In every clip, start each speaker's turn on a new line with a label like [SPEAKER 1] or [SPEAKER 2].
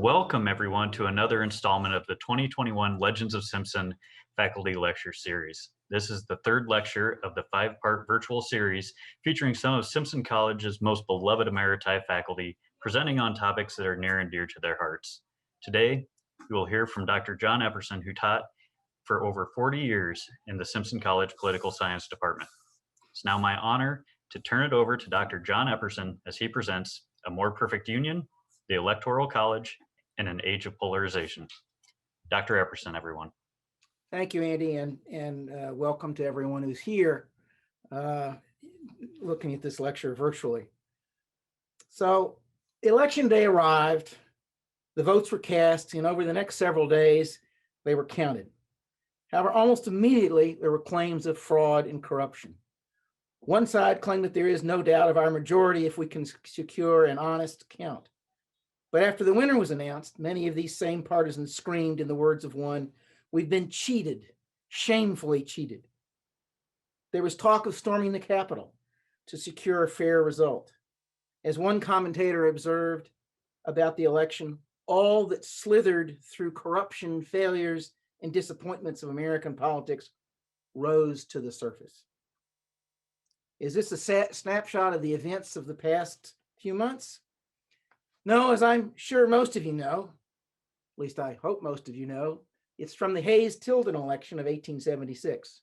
[SPEAKER 1] Welcome everyone to another installment of the 2021 Legends of Simpson Faculty Lecture Series. This is the third lecture of the 5-part virtual series featuring some of Simpson College's most beloved emeriti faculty presenting on topics that are near and dear to their hearts. Today, we will hear from Dr. John Epperson, who taught for over 40 years in the Simpson College Political Science Department. It's now my honor to turn it over to Dr. John Epperson as he presents A More Perfect Union, the Electoral College, and an Age of Polarization. Dr. Epperson, everyone.
[SPEAKER 2] Thank you, Andy, and welcome to everyone who's here looking at this lecture virtually. So election day arrived, the votes were cast, and over the next several days, they were counted. However, almost immediately, there were claims of fraud and corruption. One side claimed that there is no doubt of our majority if we can secure an honest count. But after the winner was announced, many of these same partisans screamed in the words of one, "We've been cheated, shamefully cheated." There was talk of storming the Capitol to secure a fair result. As one commentator observed about the election, all that slithered through corruption, failures, and disappointments of American politics rose to the surface. Is this a snapshot of the events of the past few months? No, as I'm sure most of you know, at least I hope most of you know, it's from the Hayes-Tilden election of 1876,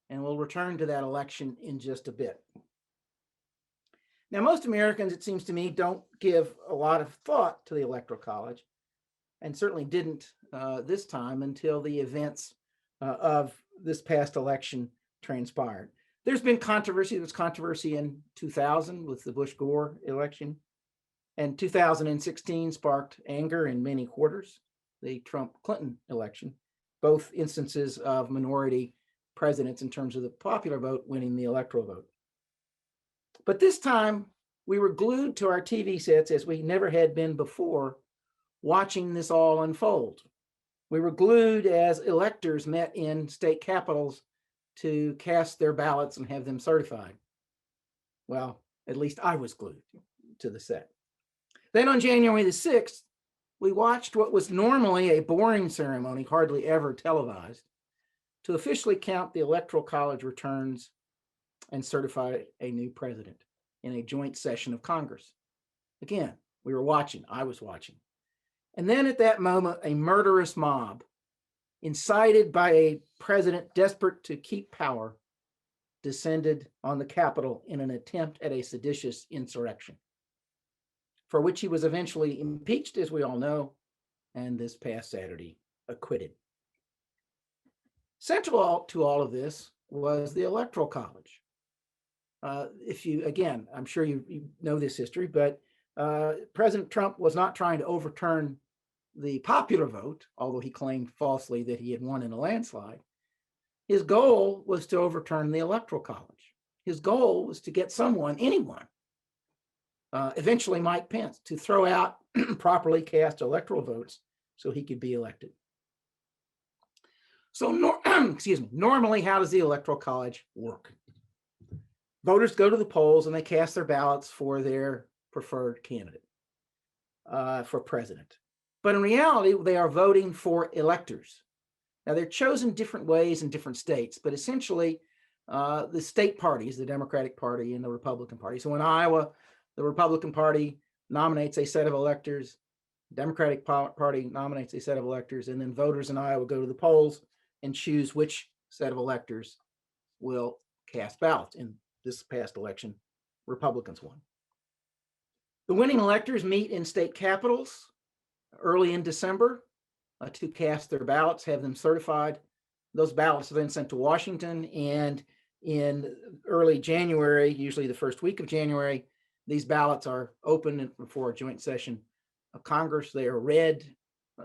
[SPEAKER 2] and we'll return to that election in just a bit. Now, most Americans, it seems to me, don't give a lot of thought to the Electoral College, and certainly didn't this time until the events of this past election transpired. There's been controversy. There was controversy in 2000 with the Bush-Gore election. And 2016 sparked anger in many quarters, the Trump-Clinton election, both instances of minority presidents in terms of the popular vote winning the electoral vote. But this time, we were glued to our TV sets as we never had been before, watching this all unfold. We were glued as electors met in state capitals to cast their ballots and have them certified. Well, at least I was glued to the set. Then on January the 6th, we watched what was normally a boring ceremony, hardly ever televised, to officially count the Electoral College returns and certify a new president in a joint session of Congress. Again, we were watching, I was watching. And then at that moment, a murderous mob, incited by a president desperate to keep power, descended on the Capitol in an attempt at a seditious insurrection, for which he was eventually impeached, as we all know, and this past Saturday acquitted. Central to all of this was the Electoral College. Again, I'm sure you know this history, but President Trump was not trying to overturn the popular vote, although he claimed falsely that he had won in a landslide. His goal was to overturn the Electoral College. His goal was to get someone, anyone, eventually Mike Pence, to throw out properly cast electoral votes so he could be elected. So, normally, how does the Electoral College work? Voters go to the polls and they cast their ballots for their preferred candidate for president. But in reality, they are voting for electors. Now, they're chosen different ways in different states, but essentially, the state parties, the Democratic Party and the Republican Party. So in Iowa, the Republican Party nominates a set of electors, Democratic Party nominates a set of electors, and then voters in Iowa go to the polls and choose which set of electors will cast ballots. In this past election, Republicans won. The winning electors meet in state capitals early in December to cast their ballots, have them certified. Those ballots are then sent to Washington, and in early January, usually the first week of January, these ballots are opened before a joint session of Congress. They are read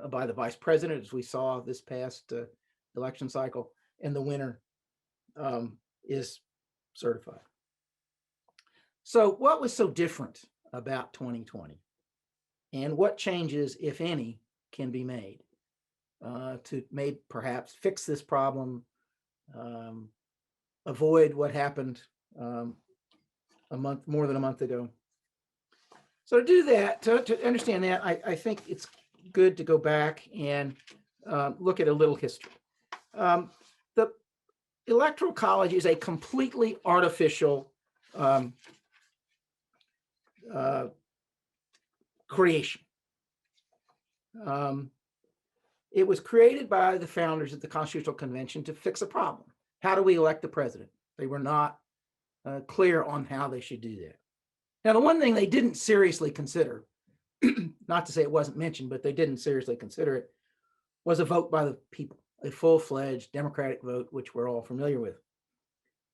[SPEAKER 2] by the vice president, as we saw this past election cycle, and the winner is certified. So what was so different about 2020? And what changes, if any, can be made to perhaps fix this problem, avoid what happened more than a month ago? So to do that, to understand that, I think it's good to go back and look at a little history. The Electoral College is a completely artificial creation. It was created by the founders of the Constitutional Convention to fix a problem. How do we elect the president? They were not clear on how they should do that. Now, the one thing they didn't seriously consider, not to say it wasn't mentioned, but they didn't seriously consider it, was a vote by the people, a full-fledged democratic vote, which we're all familiar with.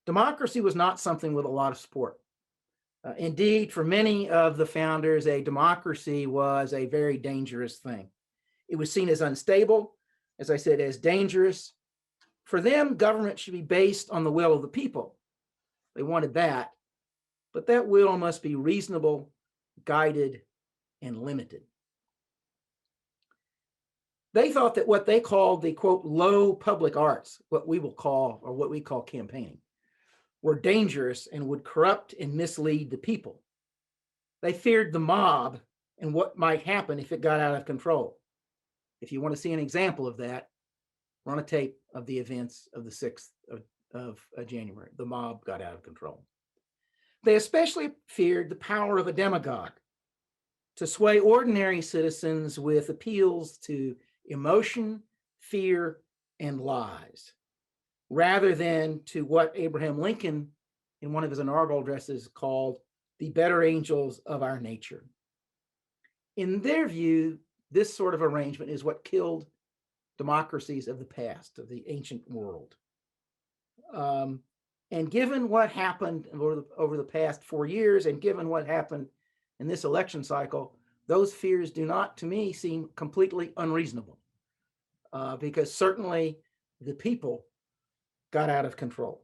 [SPEAKER 2] Democracy was not something with a lot of support. Indeed, for many of the founders, a democracy was a very dangerous thing. It was seen as unstable, as I said, as dangerous. For them, government should be based on the will of the people. They wanted that, but that will must be reasonable, guided, and limited. They thought that what they called the, quote, low public arts, what we call campaigning, were dangerous and would corrupt and mislead the people. They feared the mob and what might happen if it got out of control. If you want to see an example of that, run a tape of the events of the 6th of January. The mob got out of control. They especially feared the power of a demagogue to sway ordinary citizens with appeals to emotion, fear, and lies, rather than to what Abraham Lincoln, in one of his inaugural addresses, called the better angels of our nature. In their view, this sort of arrangement is what killed democracies of the past, of the ancient world. And given what happened over the past 4 years, and given what happened in this election cycle, those fears do not, to me, seem completely unreasonable, because certainly the people got out of control.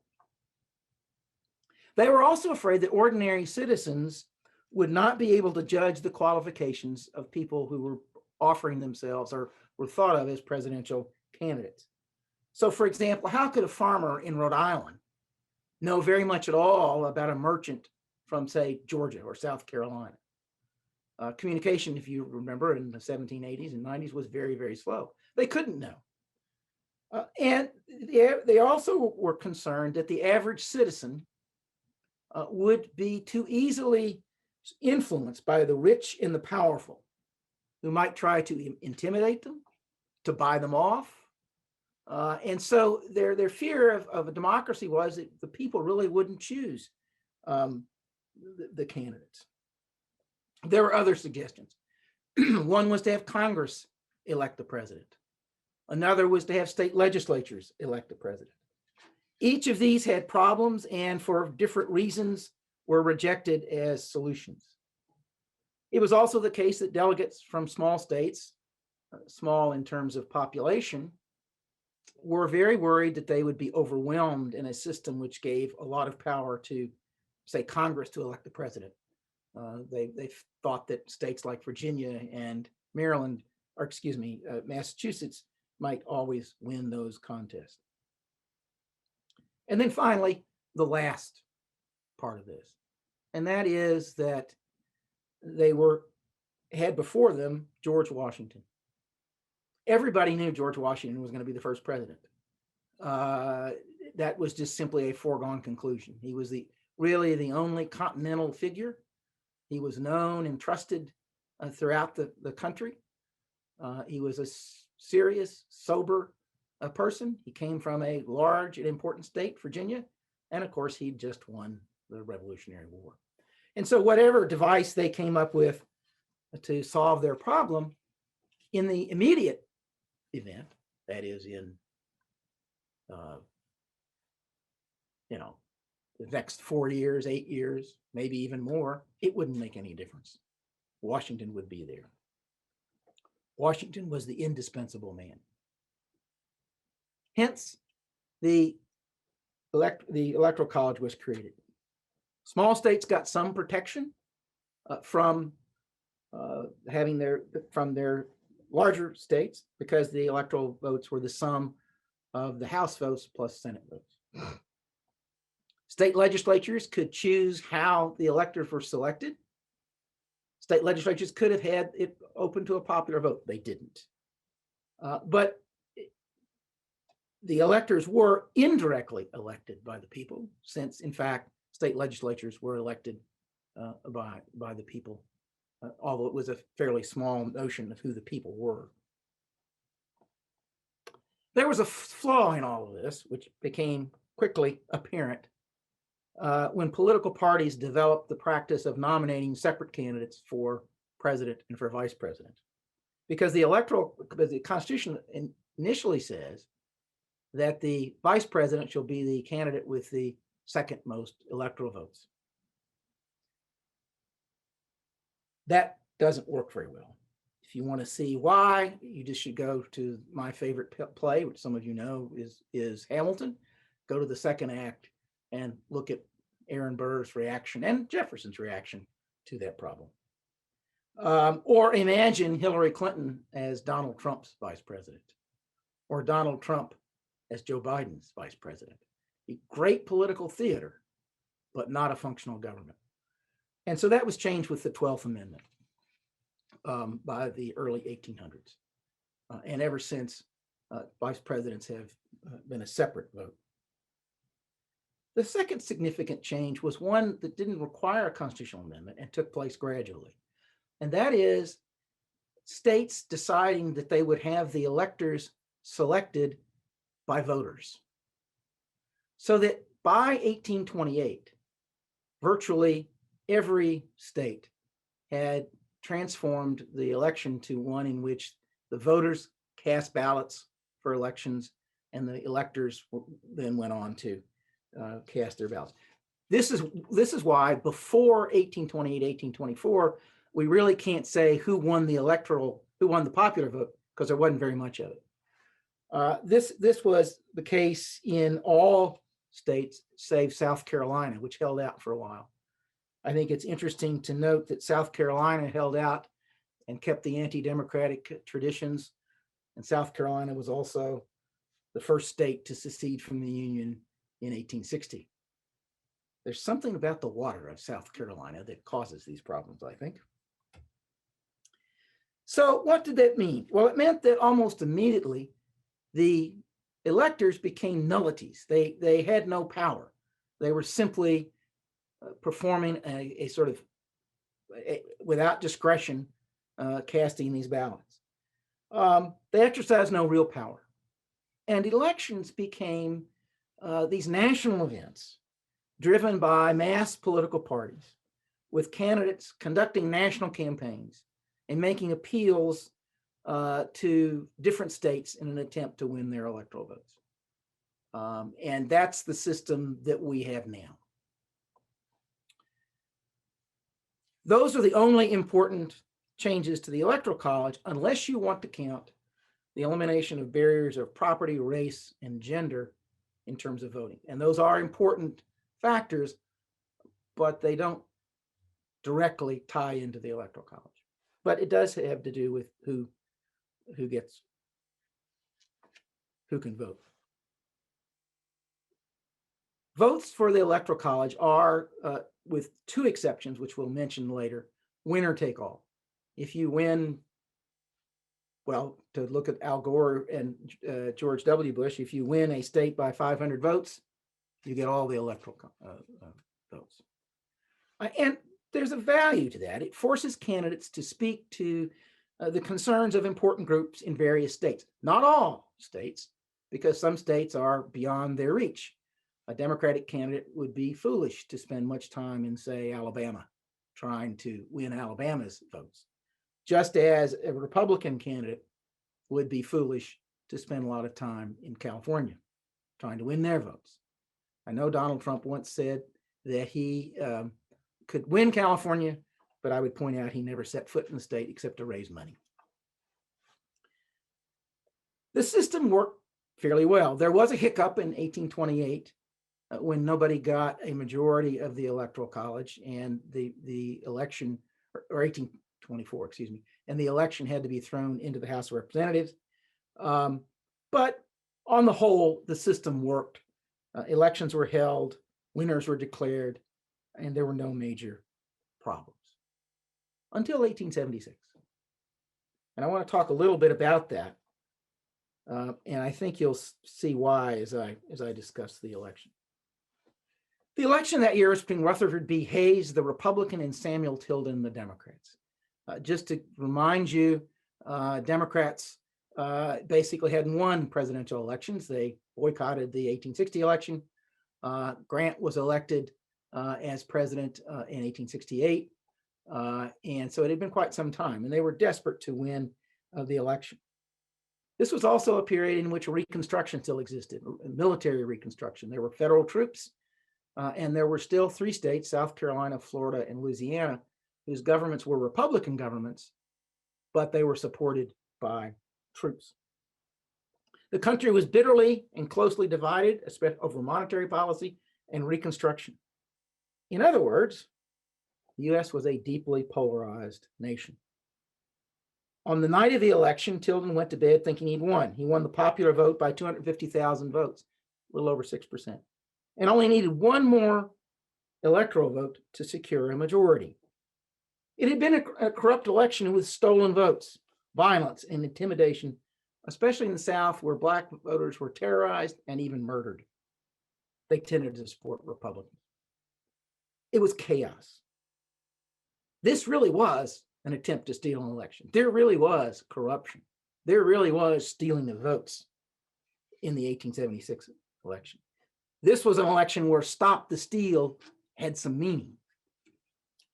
[SPEAKER 2] They were also afraid that ordinary citizens would not be able to judge the qualifications of people who were offering themselves or were thought of as presidential candidates. So, for example, how could a farmer in Rhode Island know very much at all about a merchant from, say, Georgia or South Carolina? Communication, if you remember, in the 1780s and 90s was very, very slow. They couldn't know. And they also were concerned that the average citizen would be too easily influenced by the rich and the powerful, who might try to intimidate them, to buy them off. And so their fear of a democracy was that the people really wouldn't choose the candidates. There were other suggestions. One was to have Congress elect the president. Another was to have state legislatures elect the president. Each of these had problems and for different reasons were rejected as solutions. It was also the case that delegates from small states, small in terms of population, were very worried that they would be overwhelmed in a system which gave a lot of power to, say, Congress to elect the president. They thought that states like Virginia and Maryland, or excuse me, Massachusetts might always win those contests. And then finally, the last part of this, and that is that they had before them George Washington. Everybody knew George Washington was going to be the first president. That was just simply a foregone conclusion. He was really the only continental figure. He was known and trusted throughout the country. He was a serious, sober person. He came from a large and important state, Virginia, and of course, he'd just won the Revolutionary War. And so whatever device they came up with to solve their problem, in the immediate event, that is in the next 4 years, 8 years, maybe even more, it wouldn't make any difference. Washington would be there. Washington was the indispensable man. Hence, the Electoral College was created. Small states got some protection from their larger states because the electoral votes were the sum of the House votes plus Senate votes. State legislatures could choose how the electors were selected. State legislatures could have had it open to a popular vote. They didn't. But the electors were indirectly elected by the people, since, in fact, state legislatures were elected by the people, although it was a fairly small notion of who the people were. There was a flaw in all of this, which became quickly apparent when political parties developed the practice of nominating separate candidates for president and for vice president. Because the Constitution initially says that the vice president shall be the candidate with the second most electoral votes. That doesn't work very well. If you want to see why, you just should go to my favorite play, which some of you know is Hamilton. Go to the second act and look at Aaron Burr's reaction and Jefferson's reaction to that problem. Or imagine Hillary Clinton as Donald Trump's vice president, or Donald Trump as Joe Biden's vice president. A great political theater, but not a functional government. And so that was changed with the 12th Amendment by the early 1800s. And ever since, vice presidents have been a separate vote. The second significant change was one that didn't require a constitutional amendment and took place gradually. And that is states deciding that they would have the electors selected by voters. So that by 1828, virtually every state had transformed the election to one in which the voters cast ballots for elections and the electors then went on to cast their ballots. This is why before 1828, 1824, we really can't say who won the popular vote, because there wasn't very much of it. This was the case in all states save South Carolina, which held out for a while. I think it's interesting to note that South Carolina held out and kept the anti-democratic traditions, and South Carolina was also the first state to secede from the Union in 1860. There's something about the water of South Carolina that causes these problems, I think. So what did that mean? Well, it meant that almost immediately the electors became nullities. They had no power. They were simply performing a sort of, without discretion, casting these ballots. They exercised no real power. And elections became these national events driven by mass political parties, with candidates conducting national campaigns and making appeals to different states in an attempt to win their electoral votes. And that's the system that we have now. Those are the only important changes to the Electoral College, unless you want to count the elimination of barriers of property, race, and gender in terms of voting. And those are important factors, but they don't directly tie into the Electoral College. But it does have to do with who can vote. Votes for the Electoral College are, with two exceptions, which we'll mention later, winner take all. If you win, well, to look at Al Gore and George W. Bush, if you win a state by 500 votes, you get all the electoral votes. And there's a value to that. It forces candidates to speak to the concerns of important groups in various states. Not all states, because some states are beyond their reach. A Democratic candidate would be foolish to spend much time in, say, Alabama, trying to win Alabama's votes, just as a Republican candidate would be foolish to spend a lot of time in California, trying to win their votes. I know Donald Trump once said that he could win California, but I would point out he never set foot in the state except to raise money. The system worked fairly well. There was a hiccup in 1828 when nobody got a majority of the Electoral College, and the election, or 1824, excuse me, and the election had to be thrown into the House of Representatives. But on the whole, the system worked. Elections were held, winners were declared, and there were no major problems. until 1876. And I want to talk a little bit about that. And I think you'll see why as I discuss the election. The election that year was between Rutherford B. Hayes, the Republican, and Samuel Tilden, the Democrats. Just to remind you, Democrats basically had won presidential elections. They boycotted the 1860 election. Grant was elected as president in 1868. And so it had been quite some time, and they were desperate to win the election. This was also a period in which Reconstruction still existed, military Reconstruction. There were federal troops, and there were still 3 states, South Carolina, Florida, and Louisiana, whose governments were Republican governments, but they were supported by troops. The country was bitterly and closely divided, especially over monetary policy and Reconstruction. In other words, the U.S. was a deeply polarized nation. On the night of the election, Tilden went to bed thinking he'd won. He won the popular vote by 250,000 votes, a little over 6%, and only needed one more electoral vote to secure a majority. It had been a corrupt election with stolen votes, violence, and intimidation, especially in the South, where Black voters were terrorized and even murdered. They tended to support Republicans. It was chaos. This really was an attempt to steal an election. There really was corruption. There really was stealing of votes in the 1876 election. This was an election where stop the steal had some meaning.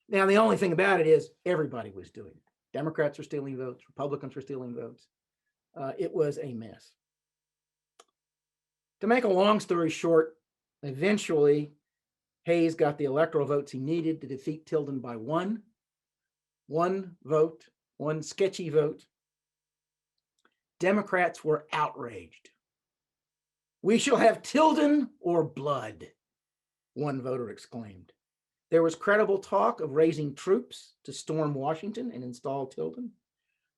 [SPEAKER 2] Now, the only thing about it is everybody was doing it. Democrats were stealing votes. Republicans were stealing votes. It was a mess. To make a long story short, eventually Hayes got the electoral votes he needed to defeat Tilden by one vote, one sketchy vote. Democrats were outraged. "We shall have Tilden or blood," one voter exclaimed. There was credible talk of raising troops to storm Washington and install Tilden.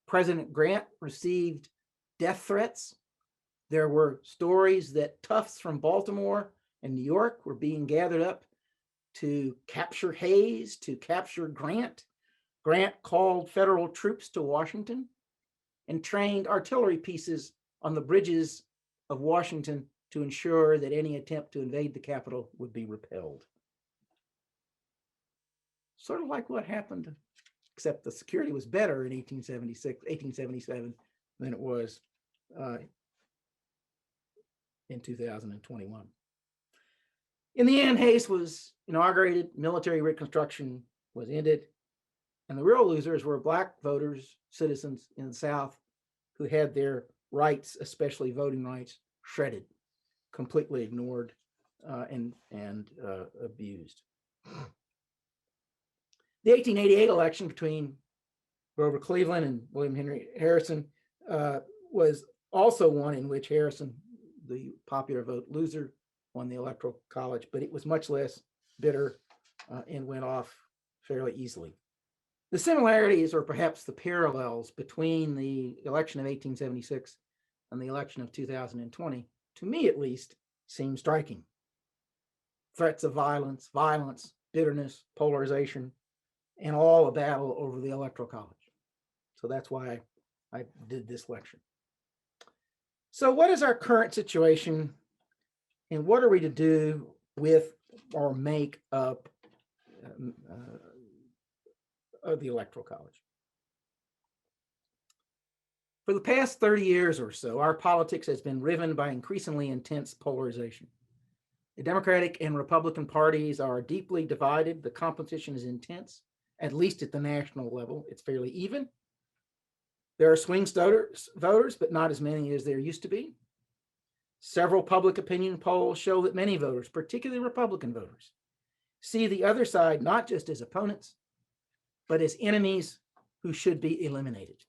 [SPEAKER 2] President Grant received death threats. There were stories that toughs from Baltimore and New York were being gathered up to capture Hayes, to capture Grant. Grant called federal troops to Washington and trained artillery pieces on the bridges of Washington to ensure that any attempt to invade the capital would be repelled. Sort of like what happened, except the security was better in 1877 than it was in 2021. In the end, Hayes was inaugurated, military Reconstruction was ended, and the real losers were Black voters, citizens in the South, who had their rights, especially voting rights, shredded, completely ignored, and abused. The 1888 election between Grover Cleveland and William Henry Harrison was also one in which Harrison, the popular vote loser, won the Electoral College, but it was much less bitter and went off fairly easily. The similarities, or perhaps the parallels, between the election of 1876 and the election of 2020, to me at least, seem striking. Threats of violence, bitterness, polarization, and all a battle over the Electoral College. So that's why I did this lecture. So what is our current situation, and what are we to do with or make up of the Electoral College? For the past 30 years or so, our politics has been riven by increasingly intense polarization. The Democratic and Republican parties are deeply divided. The competition is intense, at least at the national level. It's fairly even. There are swing voters, but not as many as there used to be. Several public opinion polls show that many voters, particularly Republican voters, see the other side not just as opponents, but as enemies who should be eliminated.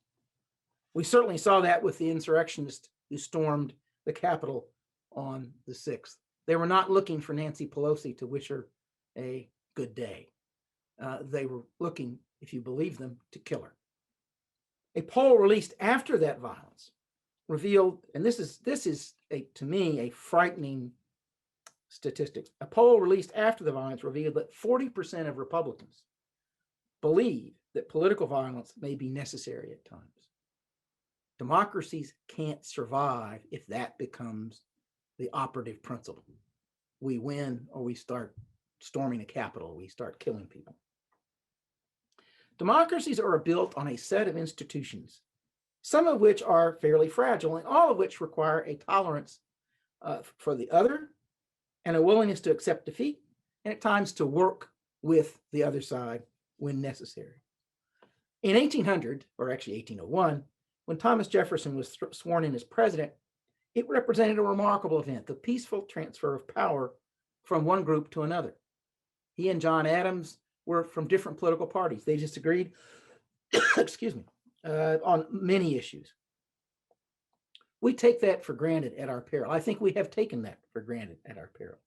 [SPEAKER 2] We certainly saw that with the insurrectionists who stormed the Capitol on the 6th. They were not looking for Nancy Pelosi to wish her a good day. They were looking, if you believe them, to kill her. A poll released after that violence revealed, and this is to me a frightening statistic. A poll released after the violence revealed that 40% of Republicans believe that political violence may be necessary at times. Democracies can't survive if that becomes the operative principle. We win or we start storming the Capitol, we start killing people. Democracies are built on a set of institutions, some of which are fairly fragile and all of which require a tolerance for the other and a willingness to accept defeat and at times to work with the other side when necessary. In 1800, or actually 1801, when Thomas Jefferson was sworn in as president, it represented a remarkable event, the peaceful transfer of power from one group to another. He and John Adams were from different political parties. They disagreed, excuse me, on many issues. We take that for granted at our peril. I think we have taken that for granted at our peril.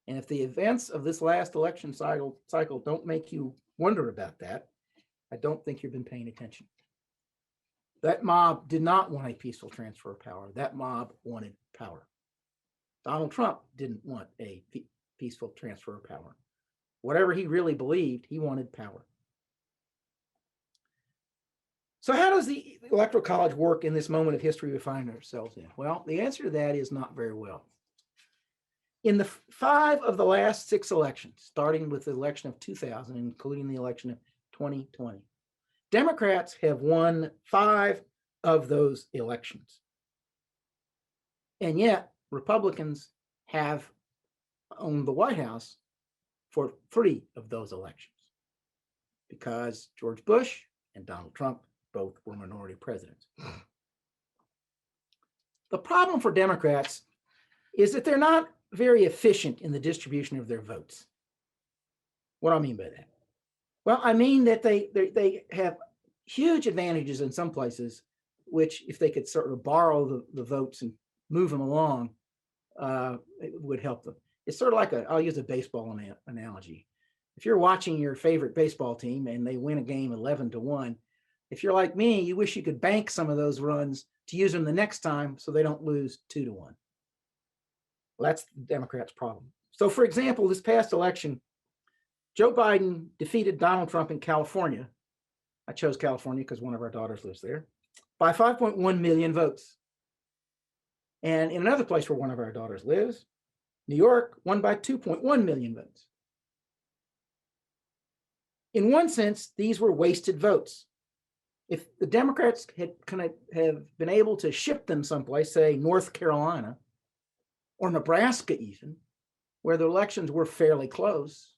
[SPEAKER 2] And if the events of this last election cycle don't make you wonder about that, I don't think you've been paying attention. That mob did not want a peaceful transfer of power. That mob wanted power. Donald Trump didn't want a peaceful transfer of power. Whatever he really believed, he wanted power. So how does the Electoral College work in this moment of history we find ourselves in? Well, the answer to that is not very well. In the 5 of the last 6 elections, starting with the election of 2000, including the election of 2020, Democrats have won 5 of those elections. And yet, Republicans have owned the White House for 3 of those elections because George Bush and Donald Trump both were minority presidents. The problem for Democrats is that they're not very efficient in the distribution of their votes. What do I mean by that? Well, I mean that they have huge advantages in some places, which if they could sort of borrow the votes and move them along, it would help them. It's sort of like I'll use a baseball analogy. If you're watching your favorite baseball team and they win a game 11-1, if you're like me, you wish you could bank some of those runs to use them the next time so they don't lose 2-1. Well, that's the Democrats' problem. So for example, this past election, Joe Biden defeated Donald Trump in California. I chose California because one of our daughters lives there, by 5.1 million votes. And in another place where one of our daughters lives, New York, won by 2.1 million votes. In one sense, these were wasted votes. If the Democrats had have been able to ship them someplace, say North Carolina or Nebraska even, where the elections were fairly close,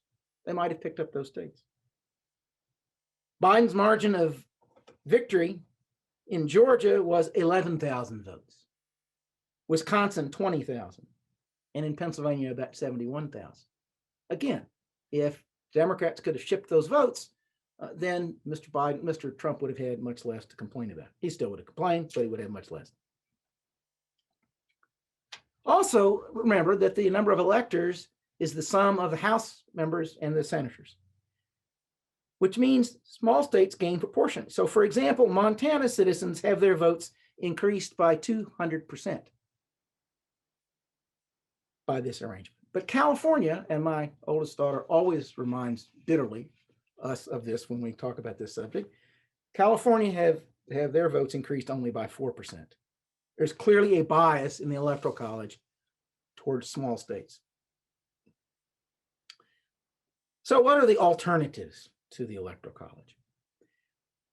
[SPEAKER 2] they might have picked up those states. Biden's margin of victory in Georgia was 11,000 votes, Wisconsin 20,000, and in Pennsylvania about 71,000. Again, if Democrats could have shipped those votes, then Mr. Trump would have had much less to complain about. He still would have complained, but he would have much less. Also, remember that the number of electors is the sum of the House members and the senators, which means small states gain proportion. So for example, Montana citizens have their votes increased by 200% by this arrangement. But California, and my oldest daughter always reminds bitterly us of this when we talk about this subject, California have their votes increased only by 4%. There's clearly a bias in the Electoral College towards small states. So what are the alternatives to the Electoral College?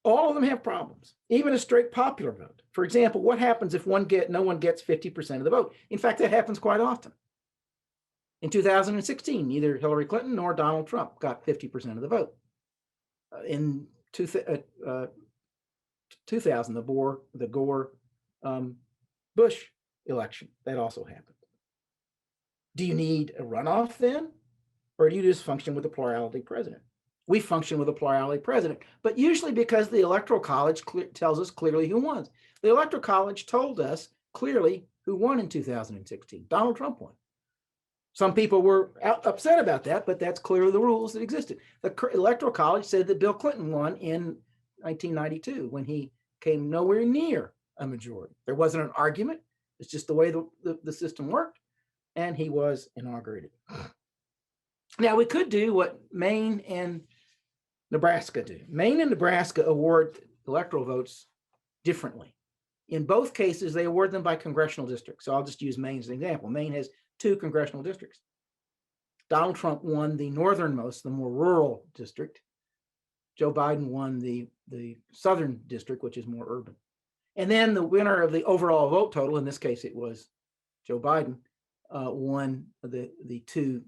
[SPEAKER 2] All of them have problems, even a straight popular vote. For example, what happens if no one gets 50% of the vote? In fact, that happens quite often. In 2016, neither Hillary Clinton nor Donald Trump got 50% of the vote. In 2000, the Gore Bush election, that also happened. Do you need a runoff then? Or do you just function with a plurality president? We function with a plurality president, but usually because the Electoral College tells us clearly who won. The Electoral College told us clearly who won in 2016. Donald Trump won. Some people were upset about that, but that's clearly the rules that existed. The Electoral College said that Bill Clinton won in 1992 when he came nowhere near a majority. There wasn't an argument. It's just the way the system worked, and he was inaugurated. Now, we could do what Maine and Nebraska do. Maine and Nebraska award electoral votes differently. In both cases, they award them by congressional districts. So I'll just use Maine as an example. Maine has 2 congressional districts. Donald Trump won the northernmost, the more rural district. Joe Biden won the southern district, which is more urban. And then the winner of the overall vote total, in this case it was Joe Biden, won the 2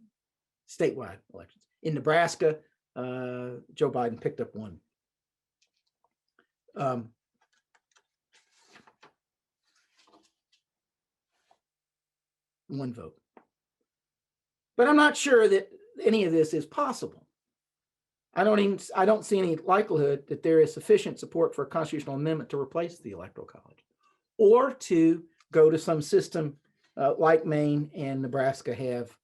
[SPEAKER 2] statewide elections. In Nebraska, Joe Biden picked up 1. One vote. But I'm not sure that any of this is possible. I don't see any likelihood that there is sufficient support for a constitutional amendment to replace the Electoral College, or to go to some system like Maine and Nebraska have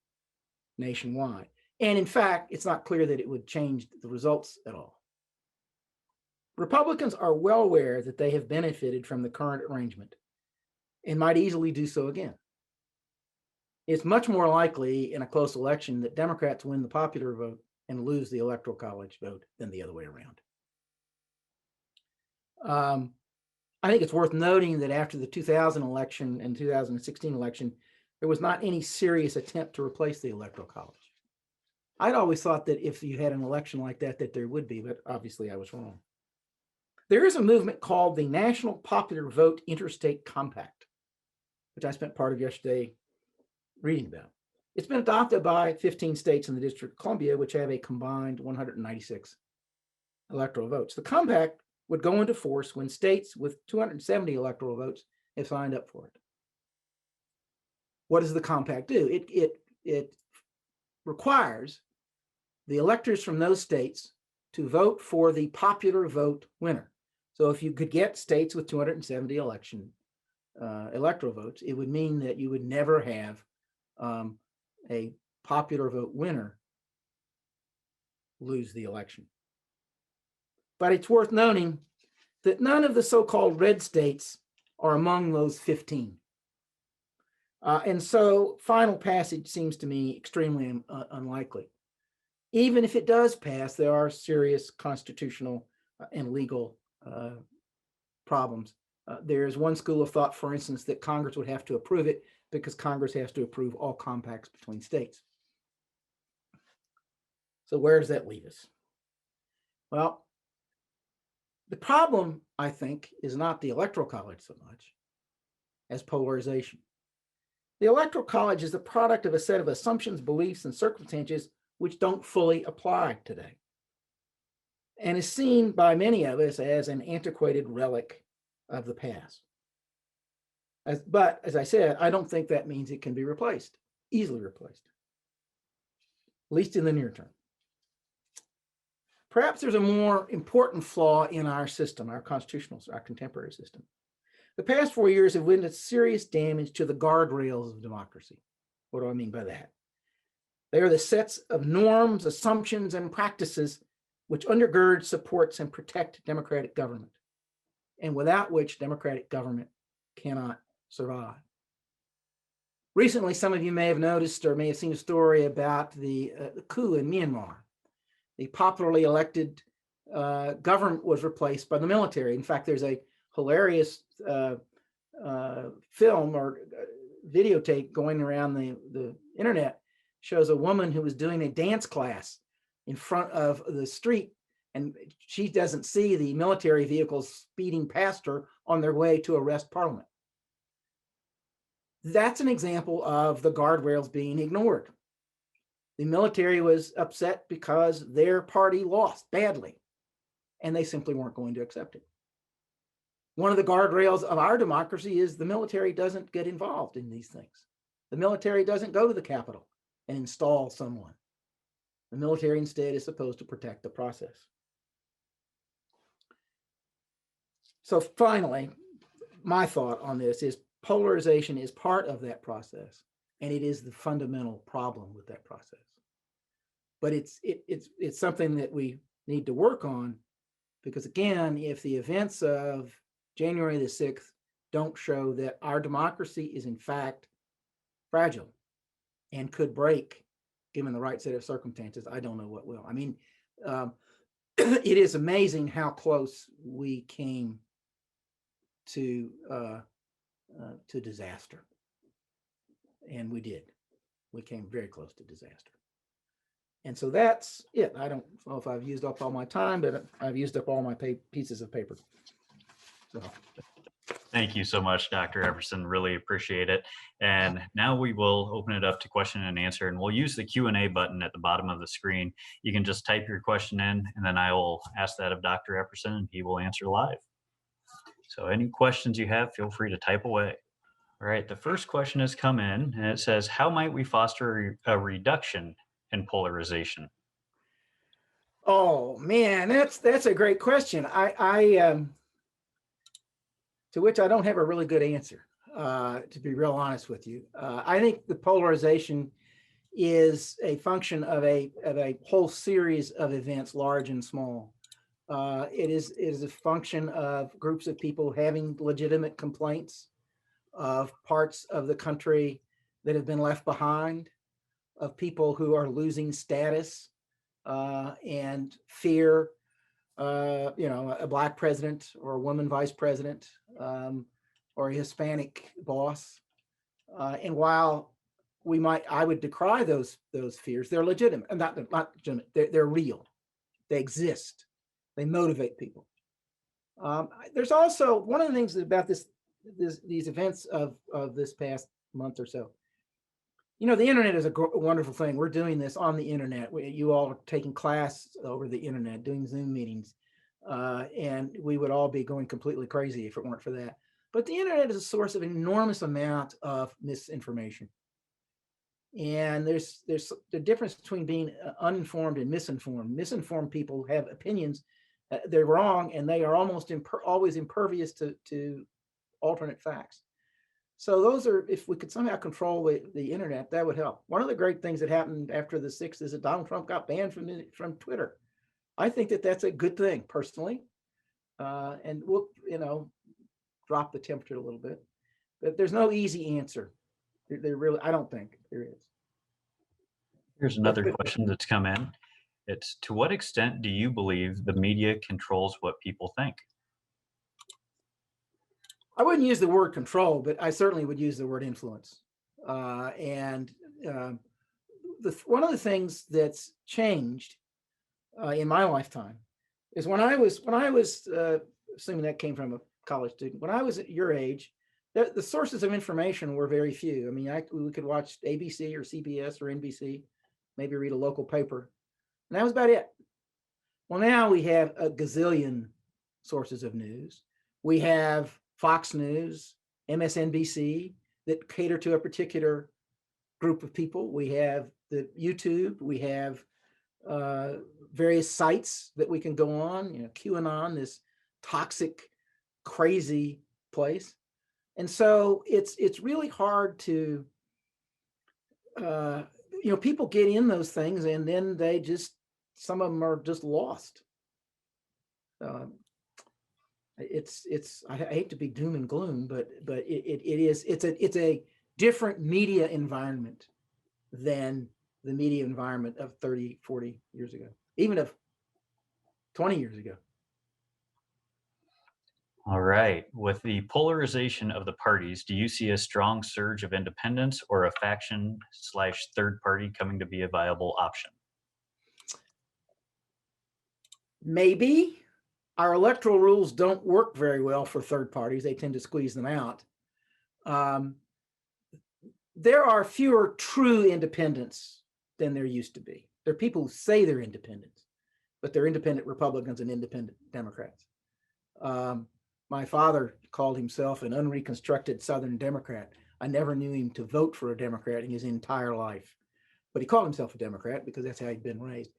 [SPEAKER 2] nationwide. And in fact, it's not clear that it would change the results at all. Republicans are well aware that they have benefited from the current arrangement and might easily do so again. It's much more likely in a close election that Democrats win the popular vote and lose the Electoral College vote than the other way around. I think it's worth noting that after the 2000 election and 2016 election, there was not any serious attempt to replace the Electoral College. I'd always thought that if you had an election like that, that there would be, but obviously I was wrong. There is a movement called the National Popular Vote Interstate Compact, which I spent part of yesterday reading about. It's been adopted by 15 states in the District of Columbia, which have a combined 196 electoral votes. The compact would go into force when states with 270 electoral votes have signed up for it. What does the compact do? It requires the electors from those states to vote for the popular vote winner. So if you could get states with 270 electoral votes, it would mean that you would never have a popular vote winner lose the election. But it's worth noting that none of the so-called red states are among those 15. And so final passage seems to me extremely unlikely. Even if it does pass, there are serious constitutional and legal problems. There is one school of thought, for instance, that Congress would have to approve it because Congress has to approve all compacts between states. So where does that leave us? Well, the problem, I think, is not the Electoral College so much as polarization. The Electoral College is the product of a set of assumptions, beliefs, and circumstances which don't fully apply today, and is seen by many of us as an antiquated relic of the past. But as I said, I don't think that means it can be replaced, easily replaced, at least in the near term. Perhaps there's a more important flaw in our system, our contemporary system. The past 4 years have witnessed serious damage to the guardrails of democracy. What do I mean by that? They are the sets of norms, assumptions, and practices which undergird, supports, and protect democratic government, and without which democratic government cannot survive. Recently, some of you may have noticed or may have seen a story about the coup in Myanmar. The popularly elected government was replaced by the military. In fact, there's a hilarious film or videotape going around the internet, shows a woman who was doing a dance class in front of the street, and she doesn't see the military vehicles speeding past her on their way to arrest Parliament. That's an example of the guardrails being ignored. The military was upset because their party lost badly, and they simply weren't going to accept it. One of the guardrails of our democracy is the military doesn't get involved in these things. The military doesn't go to the Capitol and install someone. The military instead is supposed to protect the process. So finally, my thought on this is polarization is part of that process, and it is the fundamental problem with that process. But it's something that we need to work on, because again, if the events of January the 6th don't show that our democracy is in fact fragile and could break given the right set of circumstances, I don't know what will. I mean, it is amazing how close we came to disaster, and we did. We came very close to disaster. And so that's it. I don't know if I've used up all my time, but I've used up all my pieces of paper. So.
[SPEAKER 1] Thank you so much, Dr. Epperson. Really appreciate it. And now we will open it up to question and answer, and we'll use the Q&A button at the bottom of the screen. You can just type your question in, and then I will ask that of Dr. Epperson, and he will answer live. So any questions you have, feel free to type away. All right, the first question has come in, and it says, how might we foster a reduction in polarization?
[SPEAKER 2] Oh man, that's a great question. I to which I don't have a really good answer, to be real honest with you. I think the polarization is a function of a whole series of events, large and small. It is a function of groups of people having legitimate complaints of parts of the country that have been left behind, of people who are losing status and fear, a Black president or a woman vice president, or a Hispanic boss. And while I would decry those fears, they're legitimate. Not legitimate. They're real. They exist. They motivate people. There's also one of the things about these events of this past month or so. The internet is a wonderful thing. We're doing this on the internet. You all are taking class over the internet, doing Zoom meetings, and we would all be going completely crazy if it weren't for that. But the internet is a source of an enormous amount of misinformation. And there's the difference between being uninformed and misinformed. Misinformed people have opinions. They're wrong, and they are almost always impervious to alternate facts. So those are, if we could somehow control the internet, that would help. One of the great things that happened after the 6th is that Donald Trump got banned from Twitter. I think that that's a good thing personally, and we'll drop the temperature a little bit. But there's no easy answer. There really, I don't think there is.
[SPEAKER 1] Here's another question that's come in. It's, to what extent do you believe the media controls what people think?
[SPEAKER 2] I wouldn't use the word control, but I certainly would use the word influence. One of the things that's changed in my lifetime is when I was assuming that came from a college student, when I was at your age, the sources of information were very few. I mean, we could watch ABC or CBS or NBC, maybe read a local paper, and that was about it. Well, now we have a gazillion sources of news. We have Fox News, MSNBC, that cater to a particular group of people. We have the YouTube. We have various sites that we can go on. QAnon, this toxic, crazy place, and so it's really hard to. People get in those things, and then some of them are just lost. I hate to be doom and gloom, but it's a different media environment than the media environment of 30, 40 years ago, even of 20 years ago.
[SPEAKER 1] All right. With the polarization of the parties, do you see a strong surge of independence or a faction/third party coming to be a viable option?
[SPEAKER 2] Maybe. Our electoral rules don't work very well for third parties. They tend to squeeze them out. There are fewer true independents than there used to be. There are people who say they're independents, but they're independent Republicans and independent Democrats. My father called himself an unreconstructed Southern Democrat. I never knew him to vote for a Democrat in his entire life, but he called himself a Democrat because that's how he'd been raised.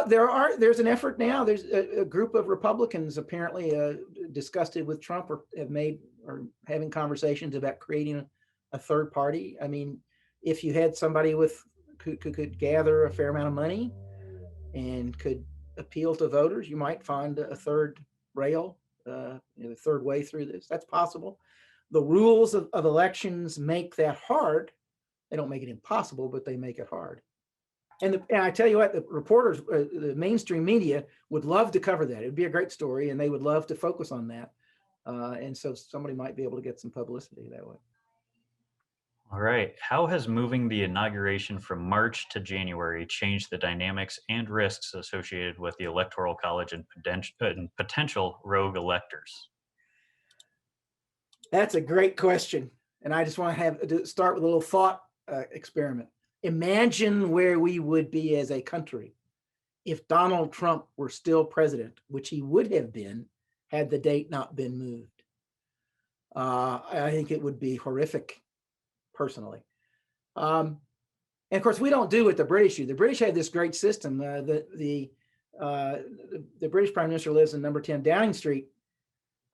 [SPEAKER 2] There's an effort now. There's a group of Republicans apparently disgusted with Trump or are having conversations about creating a third party. I mean, if you had somebody who could gather a fair amount of money and could appeal to voters, you might find a third rail, the third way through this. That's possible. The rules of elections make that hard. They don't make it impossible, but they make it hard. And I tell you what, the reporters, the mainstream media would love to cover that. It'd be a great story, and they would love to focus on that. And so somebody might be able to get some publicity that way.
[SPEAKER 1] All right. How has moving the inauguration from March to January changed the dynamics and risks associated with the Electoral College and potential rogue electors?
[SPEAKER 2] That's a great question. And I just want to start with a little thought experiment. Imagine where we would be as a country if Donald Trump were still president, which he would have been had the date not been moved. I think it would be horrific, personally. And of course, we don't do what the British do. The British had this great system. The British Prime Minister lives in number 10 Downing Street.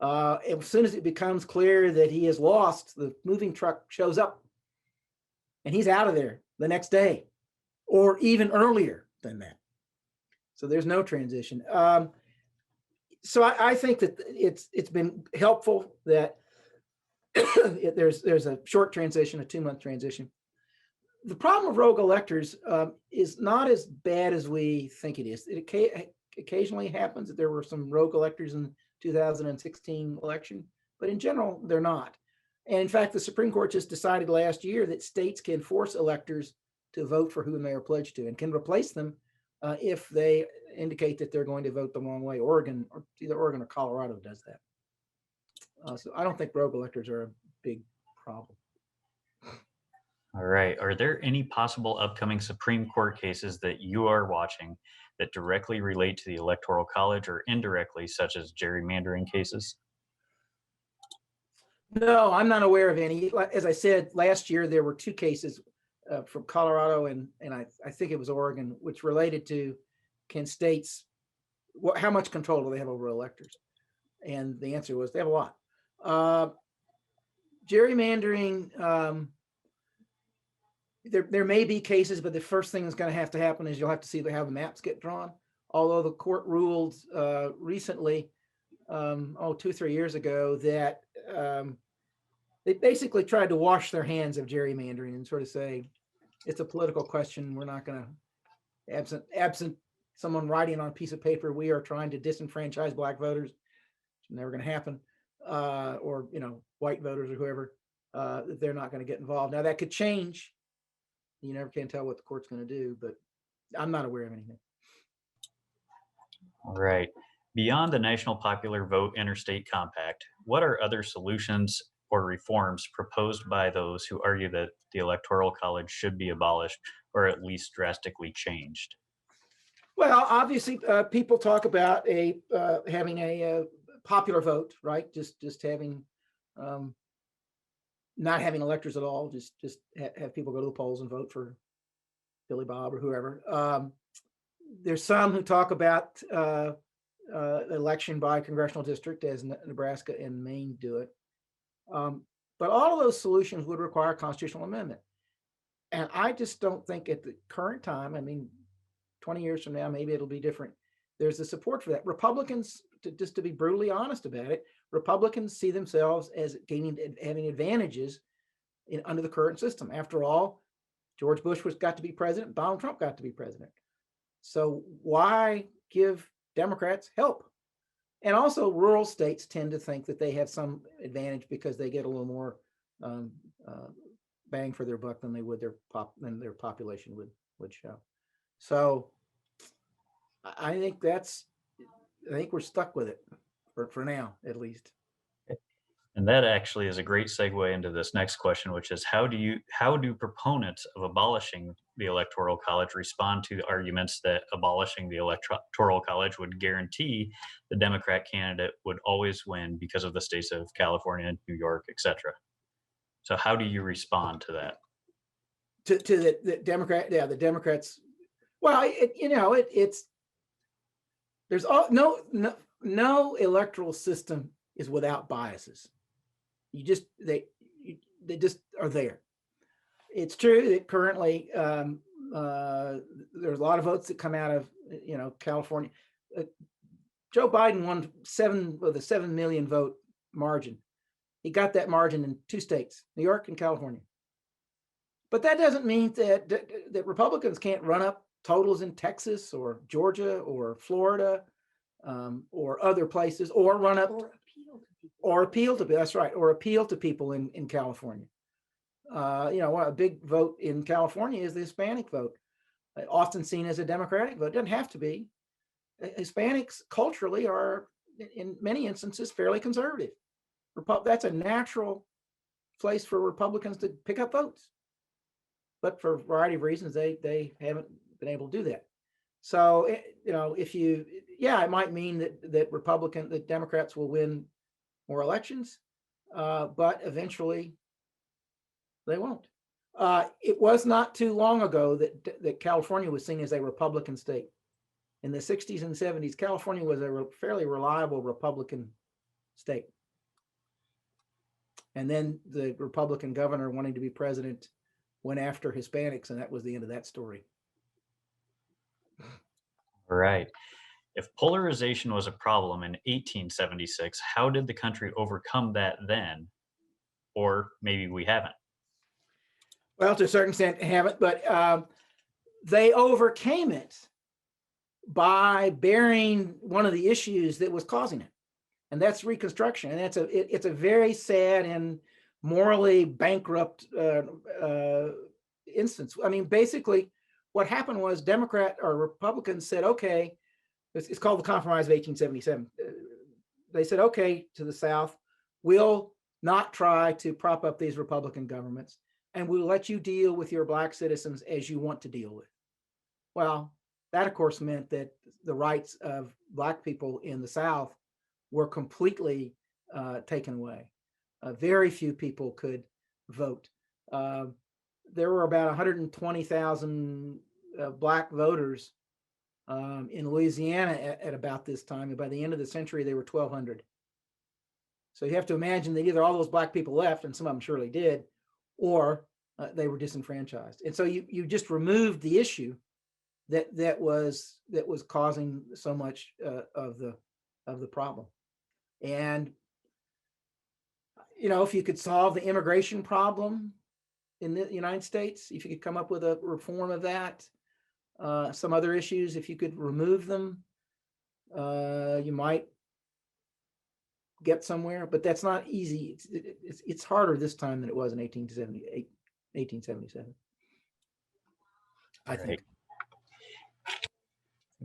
[SPEAKER 2] As soon as it becomes clear that he has lost, the moving truck shows up and he's out of there the next day or even earlier than that. So there's no transition. So I think that it's been helpful that there's a short transition, a 2-month transition. The problem of rogue electors is not as bad as we think it is. It occasionally happens that there were some rogue electors in 2016 election, but in general, they're not. And in fact, the Supreme Court just decided last year that states can force electors to vote for whom they are pledged to and can replace them if they indicate that they're going to vote the wrong way. Either Oregon or Colorado does that. So I don't think rogue electors are a big problem.
[SPEAKER 1] All right. Are there any possible upcoming Supreme Court cases that you are watching that directly relate to the Electoral College or indirectly, such as gerrymandering cases?
[SPEAKER 2] No, I'm not aware of any. As I said, last year there were 2 cases from Colorado and I think it was Oregon, which related to can states, how much control do they have over electors? And the answer was they have a lot. Gerrymandering, there may be cases, but the first thing that's going to happen is you'll have to see how the maps get drawn. Although the court ruled recently, 2-3 years ago, that they basically tried to wash their hands of gerrymandering and sort of say it's a political question. We're not going to, absent someone writing on a piece of paper, we are trying to disenfranchise black voters. It's never going to happen. Or white voters or whoever, they're not going to get involved. Now that could change. You never can tell what the court's going to do, but I'm not aware of anything.
[SPEAKER 1] All right. Beyond the National Popular Vote Interstate Compact, what are other solutions or reforms proposed by those who argue that the Electoral College should be abolished or at least drastically changed?
[SPEAKER 2] Well, obviously, people talk about having a popular vote, right? Just having not having electors at all. Just have people go to the polls and vote for Billy Bob or whoever. There's some who talk about election by congressional district, as Nebraska and Maine do it. But all of those solutions would require a constitutional amendment. And I just don't think at the current time, 20 years from now, maybe it'll be different. There's the support for that. Republicans, just to be brutally honest about it, Republicans see themselves as having advantages under the current system. After all, George Bush got to be president, Donald Trump got to be president. So why give Democrats help? And also, rural states tend to think that they have some advantage because they get a little more bang for their buck than their population would show. So I think we're stuck with it for now, at least.
[SPEAKER 1] And that actually is a great segue into this next question, which is how do proponents of abolishing the Electoral College respond to the arguments that abolishing the Electoral College would guarantee the Democrat candidate would always win because of the states of California, New York, etc.? So how do you respond to that?
[SPEAKER 2] To the Democrat, yeah, the Democrats. Well, it's there's no electoral system is without biases. They just are there. It's true that currently there's a lot of votes that come out of California. Joe Biden won with a 7 million vote margin. He got that margin in 2 states, New York and California. But that doesn't mean that Republicans can't run up totals in Texas or Georgia or Florida or other places, or run up or appeal to people. That's right, or appeal to people in California. A big vote in California is the Hispanic vote, often seen as a Democratic vote. It doesn't have to be. Hispanics culturally are, in many instances, fairly conservative. That's a natural place for Republicans to pick up votes. But for a variety of reasons, they haven't been able to do that. So, it might mean that Democrats will win more elections, but eventually they won't. It was not too long ago that California was seen as a Republican state. In the 60s and 70s, California was a fairly reliable Republican state. And then the Republican governor wanting to be president went after Hispanics, and that was the end of that story.
[SPEAKER 1] All right. If polarization was a problem in 1876, how did the country overcome that then? Or maybe we haven't.
[SPEAKER 2] Well, to a certain extent, haven't, but they overcame it by bearing one of the issues that was causing it, and that's Reconstruction. And it's a very sad and morally bankrupt instance. I mean, basically, what happened was Democrat or Republicans said, okay, it's called the Compromise of 1877. They said, okay, to the South, we'll not try to prop up these Republican governments, and we'll let you deal with your Black citizens as you want to deal with. Well, that, of course, meant that the rights of Black people in the South were completely taken away. Very few people could vote. There were about 120,000 Black voters in Louisiana at about this time. And by the end of the century, they were 1,200. So you have to imagine that either all those Black people left, and some of them surely did, or they were disenfranchised. And so you just removed the issue that was causing so much of the problem. And if you could solve the immigration problem in the United States, if you could come up with a reform of that, some other issues, if you could remove them, you might get somewhere. But that's not easy. It's harder this time than it was in 1877. I think.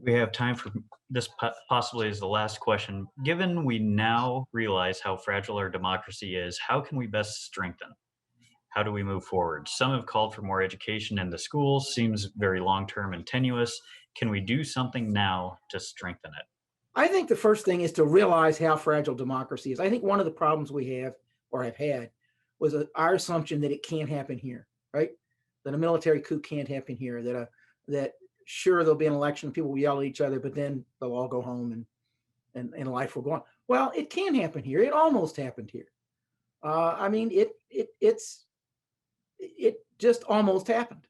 [SPEAKER 1] We have time for this possibly as the last question. Given we now realize how fragile our democracy is, how can we best strengthen? How do we move forward? Some have called for more education in the schools, seems very long-term and tenuous. Can we do something now to strengthen it?
[SPEAKER 2] I think the first thing is to realize how fragile democracy is. I think one of the problems we have or have had was our assumption that it can't happen here, right? That a military coup can't happen here, that sure, there'll be an election, people will yell at each other, but then they'll all go home and life will go on. Well, it can happen here. It almost happened here. I mean, it just almost happened.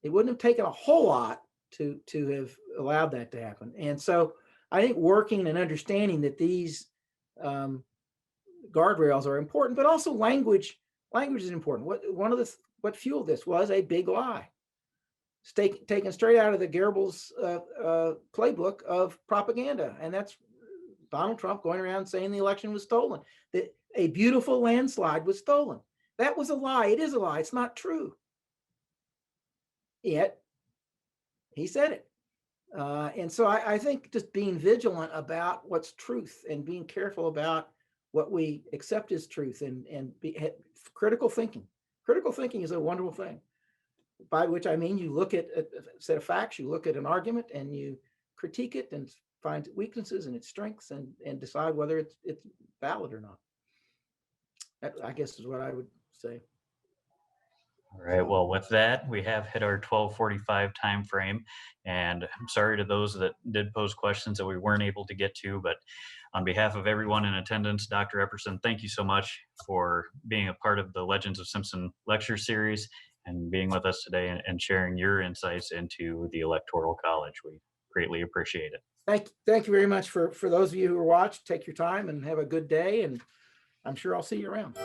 [SPEAKER 2] It wouldn't have taken a whole lot to have allowed that to happen. And so I think working and understanding that these guardrails are important, but also language is important. What fueled this was a big lie. Taken straight out of the Goebbels playbook of propaganda. And that's Donald Trump going around saying the election was stolen, that a beautiful landslide was stolen. That was a lie. It is a lie. It's not true. Yet he said it. And so I think just being vigilant about what's truth and being careful about what we accept as truth and critical thinking. Critical thinking is a wonderful thing. By which I mean you look at a set of facts, you look at an argument, and you critique it and find weaknesses and its strengths and decide whether it's valid or not. That, I guess, is what I would say.
[SPEAKER 1] All right. Well, with that, we have hit our 12:45 time frame, and I'm sorry to those that did pose questions that we weren't able to get to. But on behalf of everyone in attendance, Dr. Epperson, thank you so much for being a part of the Legends of Simpson lecture series and being with us today and sharing your insights into the Electoral College. We greatly appreciate it.
[SPEAKER 2] Thank you very much for those of you who watched. Take your time and have a good day, and I'm sure I'll see you around.